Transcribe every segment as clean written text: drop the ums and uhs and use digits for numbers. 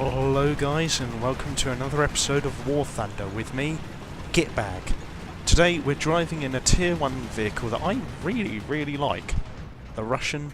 Hello guys, and welcome to another episode of War Thunder with me, Gitbag. Today we're driving in a tier 1 vehicle that I really like, the Russian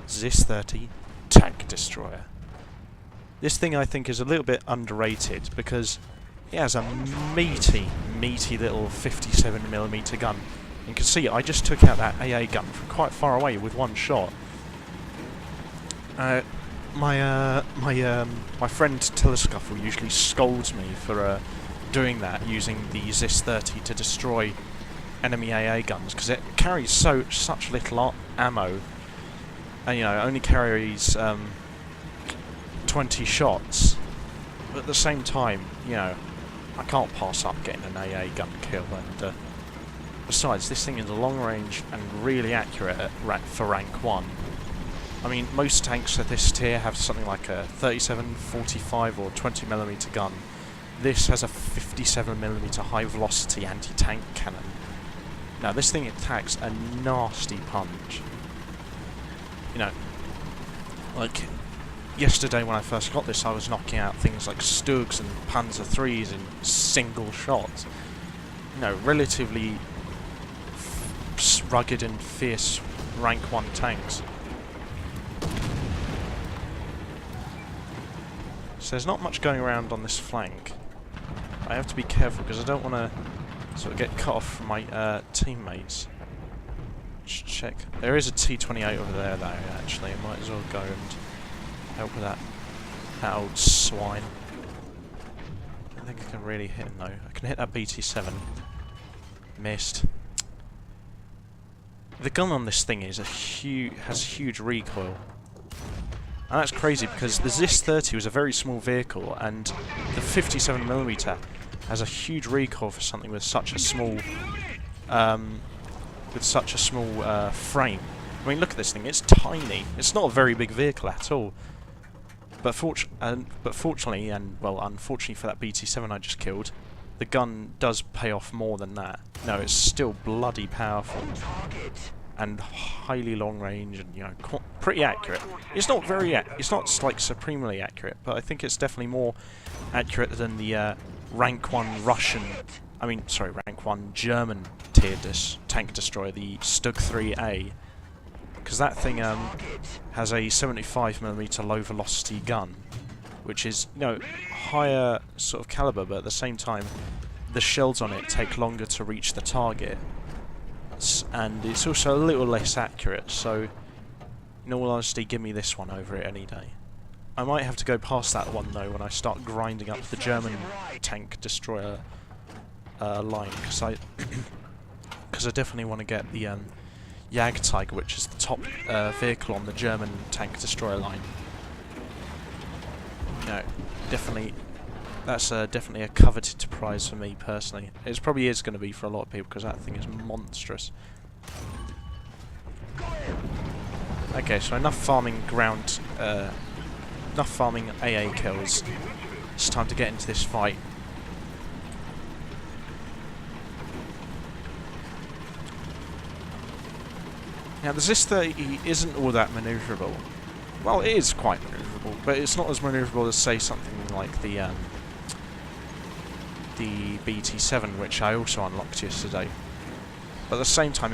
Zis-30 tank destroyer. This thing I think is a little bit underrated because it has a meaty little 57mm gun. You can see I just took out that AA gun from quite far away with one shot. My friend Telescuffle usually scolds me for doing that, using the Zis-30 to destroy enemy AA guns, because it carries such little ammo, and it only carries 20 shots. But at the same time, I can't pass up getting an AA gun kill, and besides, this thing is long range and really accurate for rank 1. I mean, most tanks at this tier have something like a 37, 45 or 20mm gun. This has a 57mm high-velocity anti-tank cannon. Now, this thing attacks a nasty punch. Like yesterday when I first got this, I was knocking out things like Stugs and Panzer IIIs in single shots. Relatively rugged and fierce rank 1 tanks. So there's not much going around on this flank. I have to be careful because I don't want to sort of get cut off from my teammates. Just check. There is a T-28 over there though, actually. I might as well go and help with that old swine. I don't think I can really hit him though. I can hit that BT-7. Missed. The gun on this thing is has huge recoil. And that's crazy because the Zis-30 was a very small vehicle, and the 57mm has a huge recoil for something with such a small, frame. I mean, look at this thing; it's tiny. It's not a very big vehicle at all. But fortunately, and well, unfortunately for that BT-7 I just killed, the gun does pay off more than that. No, it's still bloody powerful. And highly long range, and pretty accurate. It's not it's not like supremely accurate, but I think it's definitely more accurate than the rank 1 rank 1 German tier tank destroyer, the Stug-3A, because that thing has a 75mm low velocity gun, which is higher sort of caliber, but at the same time the shells on it take longer to reach the target. And it's also a little less accurate, so in all honesty, give me this one over it any day. I might have to go past that one though when I start grinding up the German tank destroyer line, because I definitely want to get the Jagdtiger, which is the top vehicle on the German tank destroyer line. Definitely. That's definitely a coveted prize for me personally. It probably is going to be for a lot of people because that thing is monstrous. Okay, so enough farming AA kills. It's time to get into this fight. Now the Zis-30 isn't all that manoeuvrable. Well, it is quite manoeuvrable, but it's not as manoeuvrable as, say, something like the BT-7, which I also unlocked yesterday. But at the same time,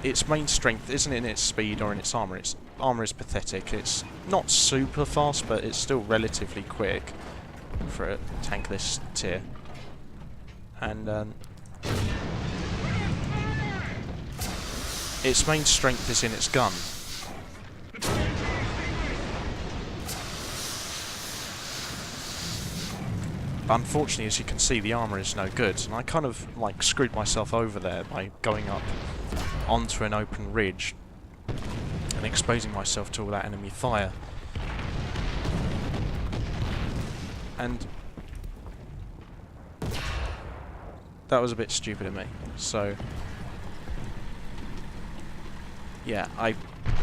its main strength isn't in its speed or in its armour. Its armour is pathetic. It's not super fast, but it's still relatively quick for a tank this tier. And its main strength is in its gun. Unfortunately, as you can see, the armour is no good, and I kind of screwed myself over there by going up onto an open ridge and exposing myself to all that enemy fire. And that was a bit stupid of me, so yeah, I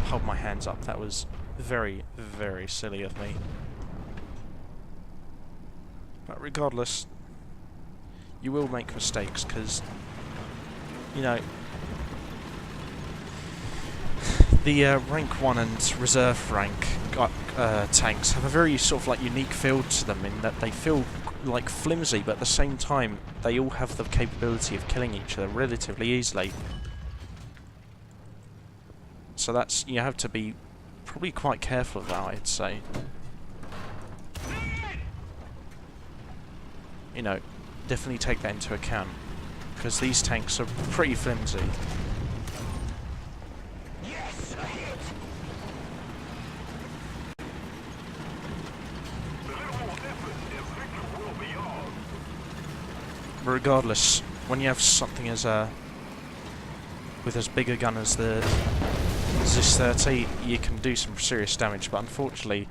hold my hands up. That was very silly of me. But regardless, you will make mistakes, because the rank 1 and reserve rank tanks have a very sort of like unique feel to them in that they feel like flimsy, but at the same time they all have the capability of killing each other relatively easily. So that's, you have to be probably quite careful of that, I'd say. You know, definitely take that into account, because these tanks are pretty flimsy. Regardless, when you have something as with as big a gun as the Zis-30, you can do some serious damage, but unfortunately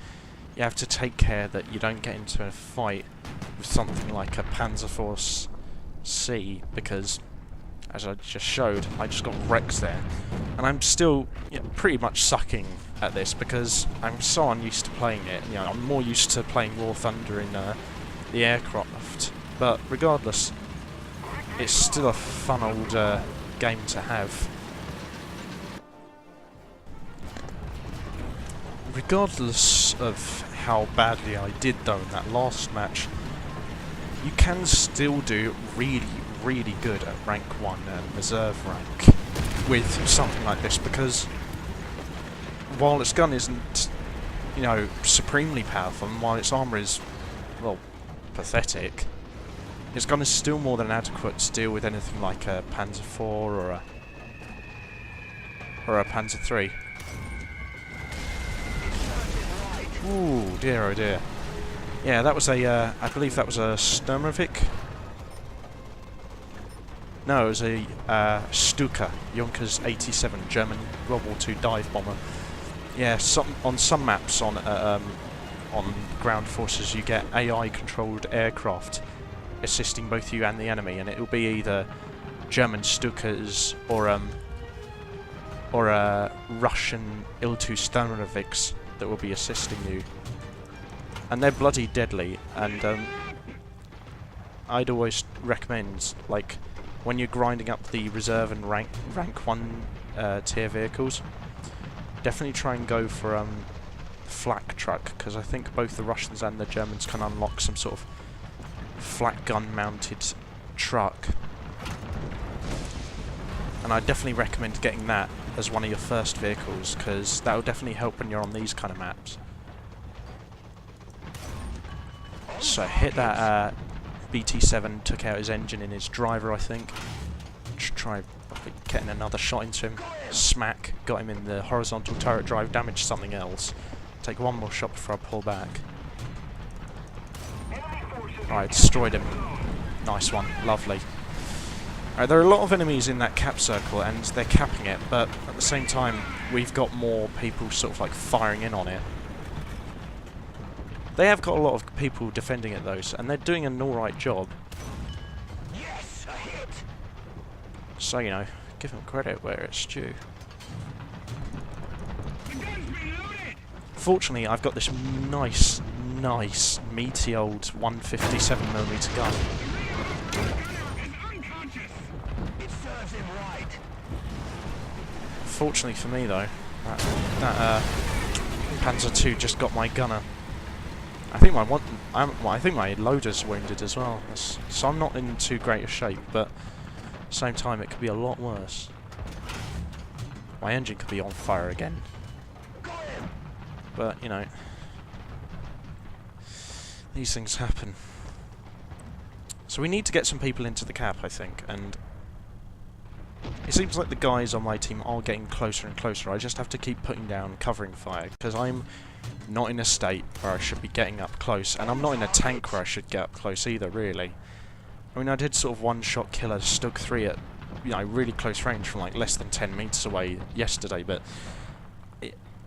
you have to take care that you don't get into a fight with something like a Panzer Force C, because, as I just showed, I just got wrecked there. And I'm still pretty much sucking at this, because I'm so unused to playing it. You know, I'm more used to playing War Thunder in the aircraft, but regardless, it's still a fun old game to have. Regardless of how badly I did though in that last match, you can still do really, really good at rank 1 and reserve rank with something like this, because while its gun isn't, you know, supremely powerful, and while its armour is, well, pathetic, its gun is still more than adequate to deal with anything like a Panzer IV or a Panzer III. Ooh, dear oh dear. Yeah, that was a, I believe that was a Sturmovik? No, it was a Stuka, Junkers 87, German World War II dive bomber. Yeah, on some maps on ground forces you get AI-controlled aircraft assisting both you and the enemy, and it will be either German Stukas or Russian Il-2 Sturmoviks that will be assisting you, and they're bloody deadly. And I'd always recommend, like, when you're grinding up the reserve and rank 1 tier vehicles, definitely try and go for flak truck, because I think both the Russians and the Germans can unlock some sort of flak gun mounted truck, and I definitely recommend getting that as one of your first vehicles, because that will definitely help when you're on these kind of maps. So hit that BT-7, took out his engine in his driver, I think. Try getting another shot into him. Smack, got him in the horizontal turret drive, damaged something else. Take one more shot before I pull back. Alright, destroyed him. Nice one, lovely. Alright, there are a lot of enemies in that cap circle, and they're capping it, but at the same time, we've got more people sort of like firing in on it. They have got a lot of people defending it though, and they're doing an alright job. Yes, a hit. So, you know, give them credit where it's due. Fortunately, I've got this nice, meaty old 157mm gun. Fortunately for me though, that Panzer II just got my gunner. I think I think my loader's wounded as well, so I'm not in too great a shape, but at the same time it could be a lot worse. My engine could be on fire again. But, you know, these things happen. So we need to get some people into the cap, I think, and it seems like the guys on my team are getting closer and closer. I just have to keep putting down covering fire, because I'm not in a state where I should be getting up close, and I'm not in a tank where I should get up close either, really. I mean, I did sort of one-shot kill a Stug 3 at, you know, really close range from like less than 10 meters away yesterday, but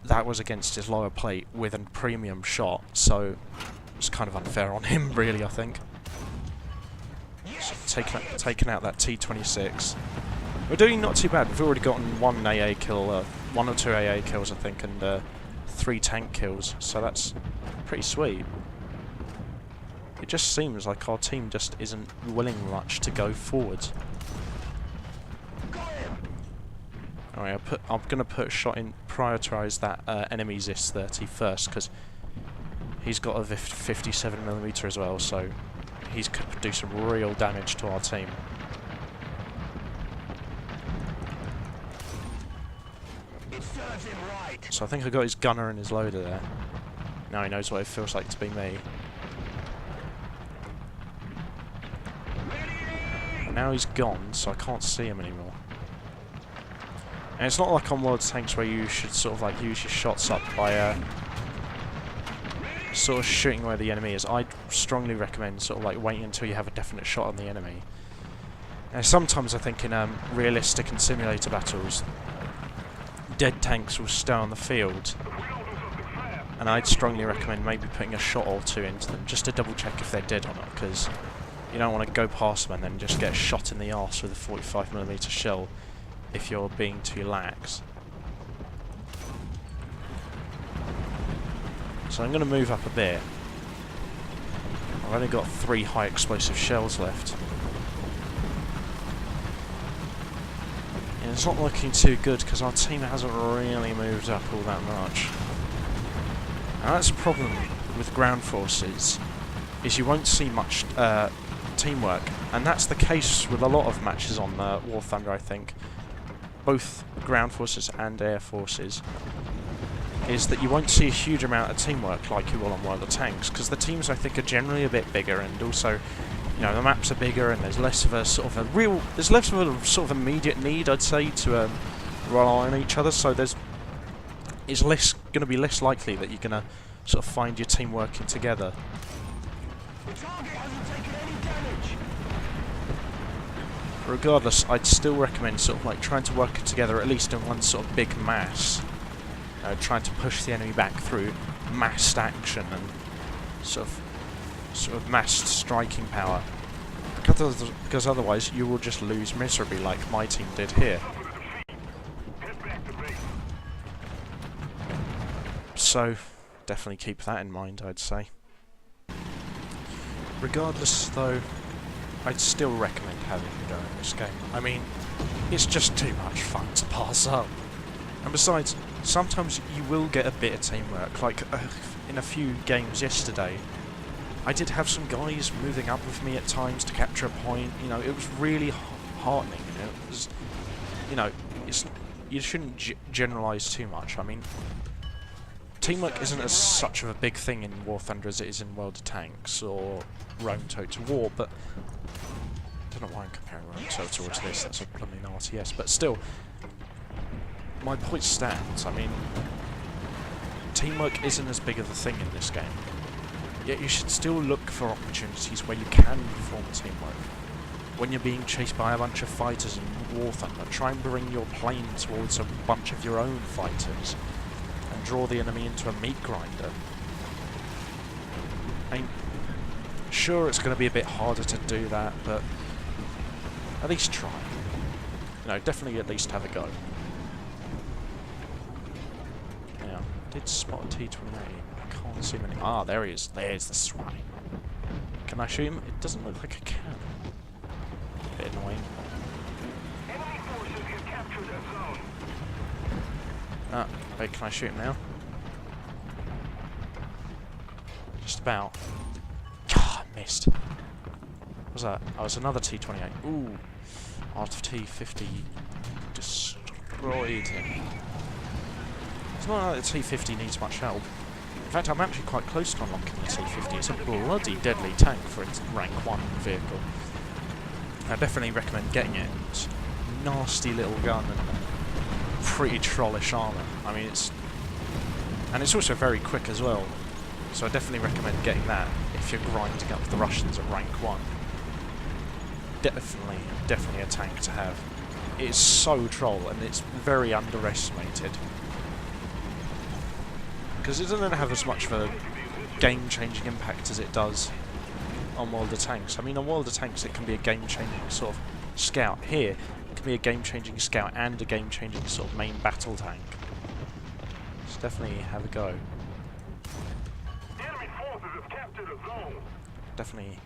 that was against his lower plate with a premium shot, so it's kind of unfair on him, really, I think. So taking out that T-26. We're doing not too bad. We've already gotten one AA kill, one or two AA kills, I think, and 3 tank kills, so that's pretty sweet. It just seems like our team just isn't willing much to go forward. Alright, I'm gonna put a shot in, prioritise that enemy Zis-30 first, because he's got a 57mm as well, so he's could do some real damage to our team. It serves him right. So I think I got his gunner and his loader there. Now he knows what it feels like to be me. And now he's gone, so I can't see him anymore. And it's not like on World of Tanks where you should sort of like use your shots up by sort of shooting where the enemy is. I'd strongly recommend sort of like waiting until you have a definite shot on the enemy. And sometimes I think in realistic and simulator battles, dead tanks will stay on the field, and I'd strongly recommend maybe putting a shot or two into them just to double check if they're dead or not, because you don't want to go past them and then just get shot in the arse with a 45mm shell if you're being too lax. So I'm going to move up a bit. I've only got 3 high explosive shells left. And it's not looking too good because our team hasn't really moved up all that much. Now that's a problem with ground forces, is you won't see much teamwork, and that's the case with a lot of matches on War Thunder, I think. Both ground forces and air forces, is that you won't see a huge amount of teamwork like you will on World of Tanks, because the teams I think are generally a bit bigger, and also, you know, the maps are bigger, and there's less of a sort of there's less of a sort of immediate need, I'd say, to rely on each other. So it's going to be less likely that you're going to sort of find your team working together. The target hasn't taken any damage. Regardless, I'd still recommend sort of like trying to work together at least in one sort of big mass. Trying to push the enemy back through massed action and sort of massed striking power. Because otherwise you will just lose miserably like my team did here. So definitely keep that in mind, I'd say. Regardless though, I'd still recommend having a go in this game. I mean, it's just too much fun to pass up. And besides, sometimes you will get a bit of teamwork, like in a few games yesterday. I did have some guys moving up with me at times to capture a point. You know, it was really heartening. You know, it was, you know, you shouldn't generalise too much. I mean, teamwork isn't as such of a big thing in War Thunder as it is in World of Tanks or Rome Total War, but I don't know why I'm comparing Rome Total War to this. That's a blooming RTS, but still. My point stands. I mean, teamwork isn't as big of a thing in this game. Yet you should still look for opportunities where you can perform teamwork. When you're being chased by a bunch of fighters in War Thunder, try and bring your plane towards a bunch of your own fighters and draw the enemy into a meat grinder. I mean, sure, it's going to be a bit harder to do that, but at least try. You know, definitely at least have a go. Did spot a T-28. I can't see many. Ah, there he is. There's the swine. Can I shoot him? It doesn't look like I can. A bit annoying. Enemy forces have captured that zone. Ah, wait, can I shoot him now? Just about. Ah, missed. What was that? Oh, it's another T-28. Ooh. RT-50 destroyed him. It's not like the T-50 needs much help. In fact, I'm actually quite close to unlocking the T-50. It's a bloody deadly tank for its rank 1 vehicle. I definitely recommend getting it. It's a nasty little gun and pretty trollish armour. I mean, it's also very quick as well. So I definitely recommend getting that if you're grinding up the Russians at rank 1. Definitely a tank to have. It's so troll and it's very underestimated. Because it doesn't have as much of a game-changing impact as it does on World of Tanks. I mean, on World of Tanks it can be a game-changing sort of scout. Here, it can be a game-changing scout and a game-changing sort of main battle tank. So definitely have a go. Enemy forces have captured a zone. Definitely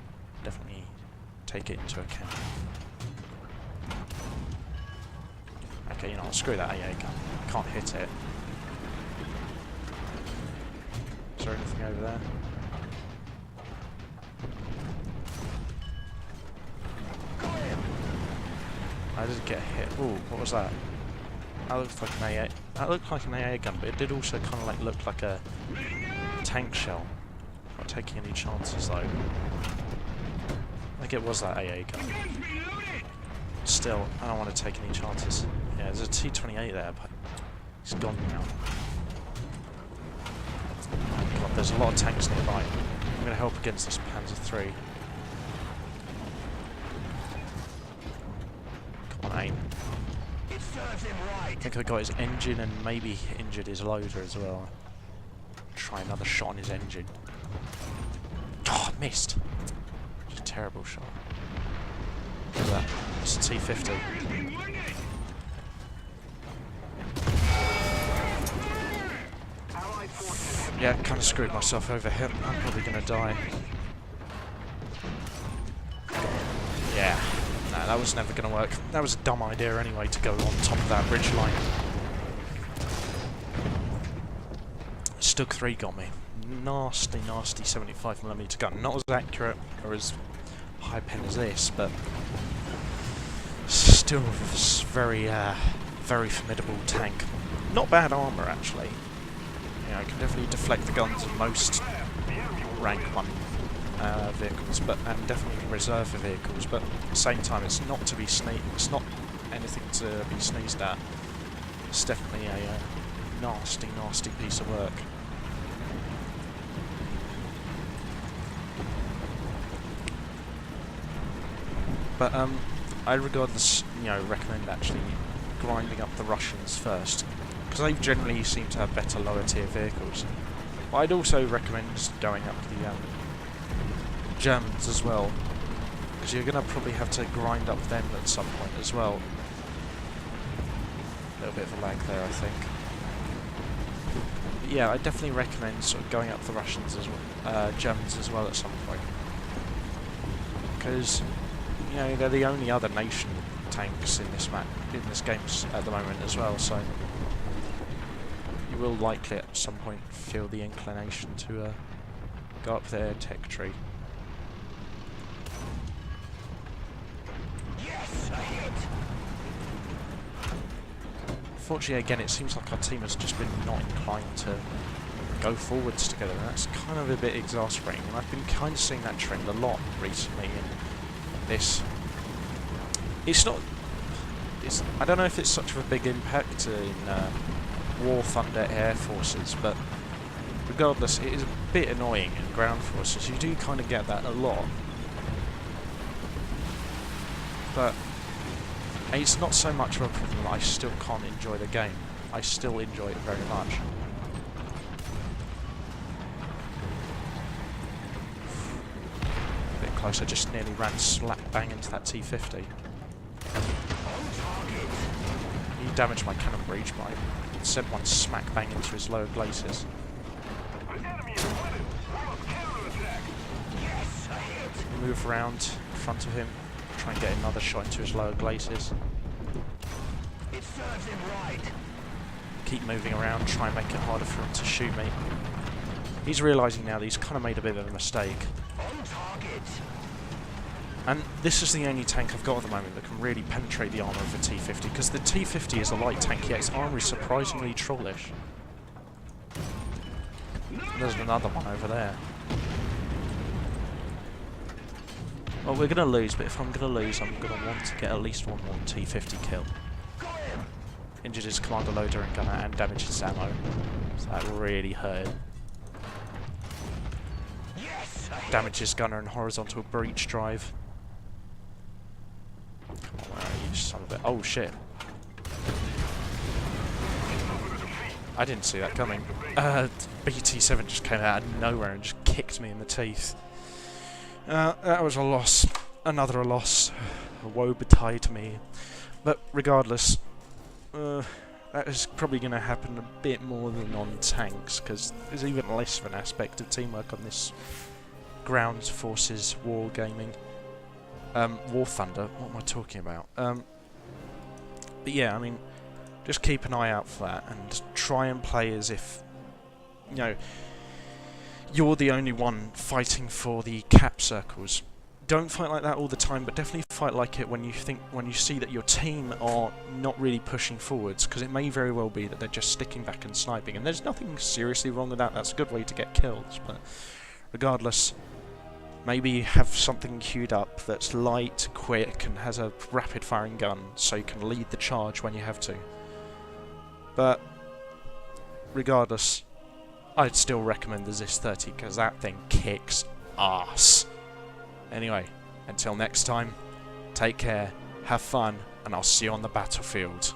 take it into account. Okay, you know what, screw that AA gun. Can't hit it. Is there anything over there? I didn't get hit. Ooh, what was that? That looked like an AA. That looked like an AA gun, but it did also kind of like look like a tank shell. Not taking any chances though. I think it was that AA gun. Still, I don't want to take any chances. Yeah, there's a T-28 there, but he's gone now. Oh god, there's a lot of tanks nearby. I'm going to help against this Panzer III. Come on, aim. I think I got his engine and maybe injured his loader as well. Try another shot on his engine. Oh, I missed. Just a terrible shot. Look at that. It's a T-50. Yeah, kind of screwed myself over here. I'm probably going to die. Yeah. No, that was never going to work. That was a dumb idea anyway, to go on top of that ridge line. Stug 3 got me. Nasty, nasty 75mm gun. Not as accurate or as high pen as this, but still very, very formidable tank. Not bad armour, actually. You know, I can definitely deflect the guns in most rank 1 vehicles, and definitely reserve vehicles. But at the same time, it's not to be It's not anything to be sneezed at. It's definitely a nasty, nasty piece of work. But I regard this, recommend actually grinding up the Russians first, because they generally seem to have better lower tier vehicles. But I'd also recommend going up the Germans as well, because you're going to probably have to grind up them at some point as well. A little bit of a lag there, I think. But yeah, I definitely recommend sort of going up the Russians as well, Germans as well at some point, because they're the only other nation tanks in this game at the moment as well, so you will likely at some point feel the inclination to go up their tech tree. Yes, I hit. Unfortunately, again, it seems like our team has just been not inclined to go forwards together, and that's kind of a bit exasperating, and I've been kind of seeing that trend a lot recently in this. I don't know if it's such of a big impact in War Thunder Air Forces, but regardless, it is a bit annoying in Ground Forces. You do kind of get that a lot, but it's not so much of a problem that I still can't enjoy the game. I still enjoy it very much. A bit close, I just nearly ran slap bang into that T-50. He damaged my cannon breech, but I sent one smack bang into his lower glacis. Move around in front of him, try and get another shot into his lower glacis. It serves him right. Keep moving around, try and make it harder for him to shoot me. He's realising now that he's kind of made a bit of a mistake. On target. And this is the only tank I've got at the moment that can really penetrate the armour of the T-50, because the T-50 is a light tank, yet its armour is surprisingly trollish. There's another one over there. Well, we're going to lose, but if I'm going to lose, I'm going to want to get at least one more T-50 kill. Injured his commander loader and gunner and damaged his ammo. So that really hurt him. Damaged his gunner and horizontal breach drive. Come on, where are you, son of a... Oh, shit. I didn't see that coming. BT-7 just came out of nowhere and just kicked me in the teeth. That was a loss. Another loss. Woe betide me. But regardless, that is probably going to happen a bit more than on tanks, because there's even less of an aspect of teamwork on this ground forces war gaming. War Thunder, what am I talking about? But yeah, I mean, Just keep an eye out for that and try and play as if, you know, you're the only one fighting for the cap circles. Don't fight like that all the time, but definitely fight like it when you see that your team are not really pushing forwards, because it may very well be that they're just sticking back and sniping, and there's nothing seriously wrong with that. That's a good way to get kills, but regardless, maybe have something queued up that's light, quick, and has a rapid firing gun, so you can lead the charge when you have to. But regardless, I'd still recommend the Zis-30, because that thing kicks ass. Anyway, until next time, take care, have fun, and I'll see you on the battlefield.